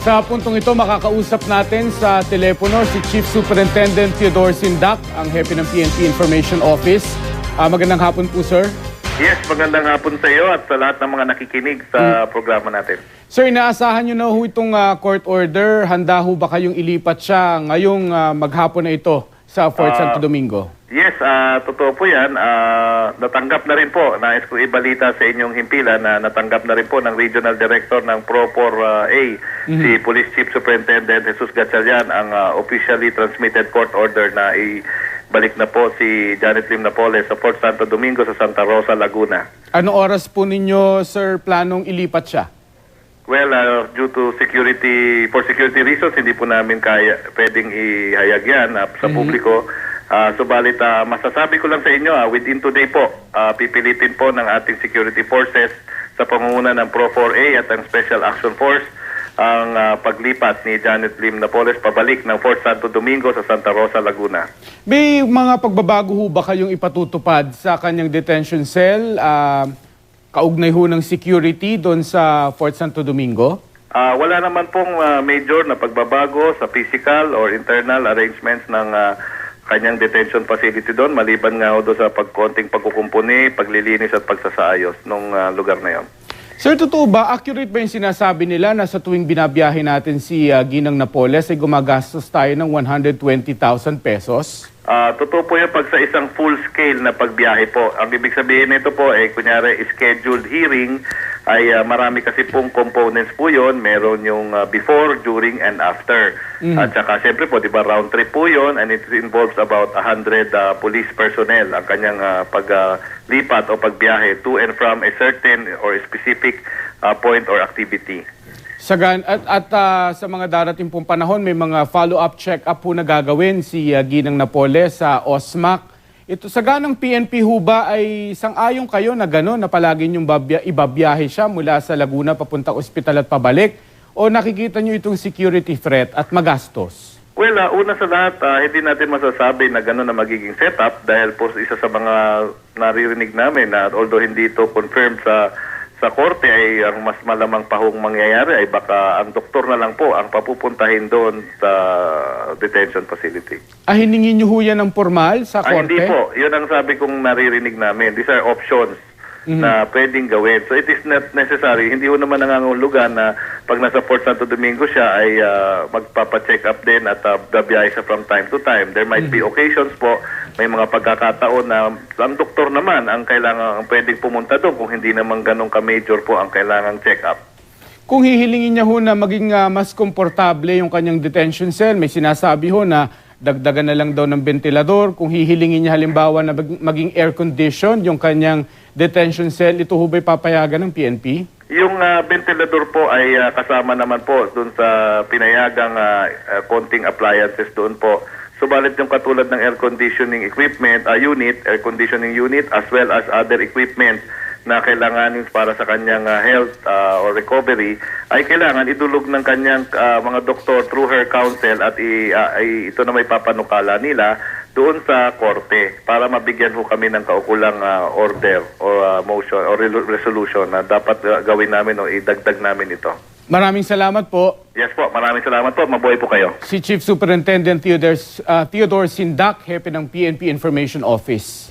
Sa puntong ito, makakausap natin sa telepono si Chief Superintendent Theodore Sindak, ang hepe ng PNP Information Office. Magandang hapon po, sir. Yes, magandang hapon sa iyo at sa lahat ng mga nakikinig sa programa natin. Sir, inaasahan nyo na ho itong court order. Handa ho ba kayong ilipat siya ngayong maghapon na ito sa Fort Santo Domingo? Yes, totoo po yan. Natanggap na rin po, nais ko ibalita sa inyong himpilan na natanggap na rin po ng Regional Director ng Pro4A, si Police Chief Superintendent Jesus Gatchalian, ang officially transmitted court order na balik na po si Janet Lim Napoles sa Fort Santo Domingo sa Santa Rosa, Laguna. Ano oras po ninyo, sir, planong ilipat siya? Well, due to for security reasons, hindi po namin pwedeng ihayag yan sa publiko. Subalit, masasabi ko lang sa inyo, within today po, pipilitin po ng ating security forces sa pangunguna ng Pro4A at ang Special Action Force ang paglipat ni Janet Lim Napoles pabalik ng Fort Santo Domingo sa Santa Rosa, Laguna. May mga pagbabago ho ba kayong ipatutupad sa kanyang detention cell? Kaugnay ho ng security doon sa Fort Santo Domingo? Wala naman pong major na pagbabago sa physical or internal arrangements ng kanyang detention facility doon, maliban nga doon sa pagkonting pagkukumpuni, paglilinis at pagsasaayos ng lugar na yon. Sir, totoo ba? Accurate ba yung sinasabi nila na sa tuwing binabiyahe natin si Ginang Napoles ay gumagastos tayo ng 120,000 pesos? Totoo po yan pag sa isang full-scale na pagbiyahe po. Ang ibig sabihin nito po, kunyari, scheduled hearing, ay marami kasi pong components po yon. Meron yung before, during, and after. At saka, siyempre po, di ba, round trip po yon, and it involves about 100 police personnel ang kanyang paglipat o pagbiyahe to and from a certain or a specific point or activity. Sa mga darating pong panahon, may mga follow-up check-up po na gagawin si Ginang Napoles sa OSMAC. Ito, sa ganang PNP ho ba ay sang-ayon kayo na gano'n na palagi niyong ibabiyahe siya mula sa Laguna papunta ospital at pabalik? O nakikita niyo itong security threat at magastos? Well, una sa lahat, hindi natin masasabi na gano'n na magiging setup dahil po isa sa mga naririnig namin na although hindi ito confirmed sa korte ay ang mas malamang pahong mangyayari ay baka ang doktor na lang po ang papupuntahin doon sa detention facility. Hiningin niyo ho yan ng formal sa korte? Hindi po. Yun ang sabi kong naririnig namin. These are options na pwedeng gawin. So it is not necessary. Hindi ho naman nangangulugan na pag nasa Fort Santo Domingo siya ay magpapa-check up din at babiyahe siya from time to time. There might be occasions po, may mga pagkakataon na ang doktor naman ang pwedeng pumunta doon kung hindi naman ganun ka-major po ang kailangang check-up. Kung hihilingin niya ho na maging mas komportable yung kanyang detention cell, may sinasabi ho na dagdagan na lang daw ng ventilador. Kung hihilingin niya halimbawa na maging air condition yung kanyang detention cell, ito ho ba'y papayagan ng PNP? Yung ventilador po ay kasama naman po doon sa pinayagang konting appliances doon po. Subalit yung katulad ng air conditioning equipment, air conditioning unit, as well as other equipment na kailanganin para sa kanyang health or recovery, ay kailangan idulog ng kanyang mga doktor through her counsel at ito na may papanukala nila doon sa korte para mabigyan ho kami ng kaukulang order or motion or resolution na dapat gawin namin o idagdag namin ito. Maraming salamat po. Yes po, maraming salamat po. Mabuhay po kayo. Si Chief Superintendent Theodore Sindak, hepe ng PNP Information Office.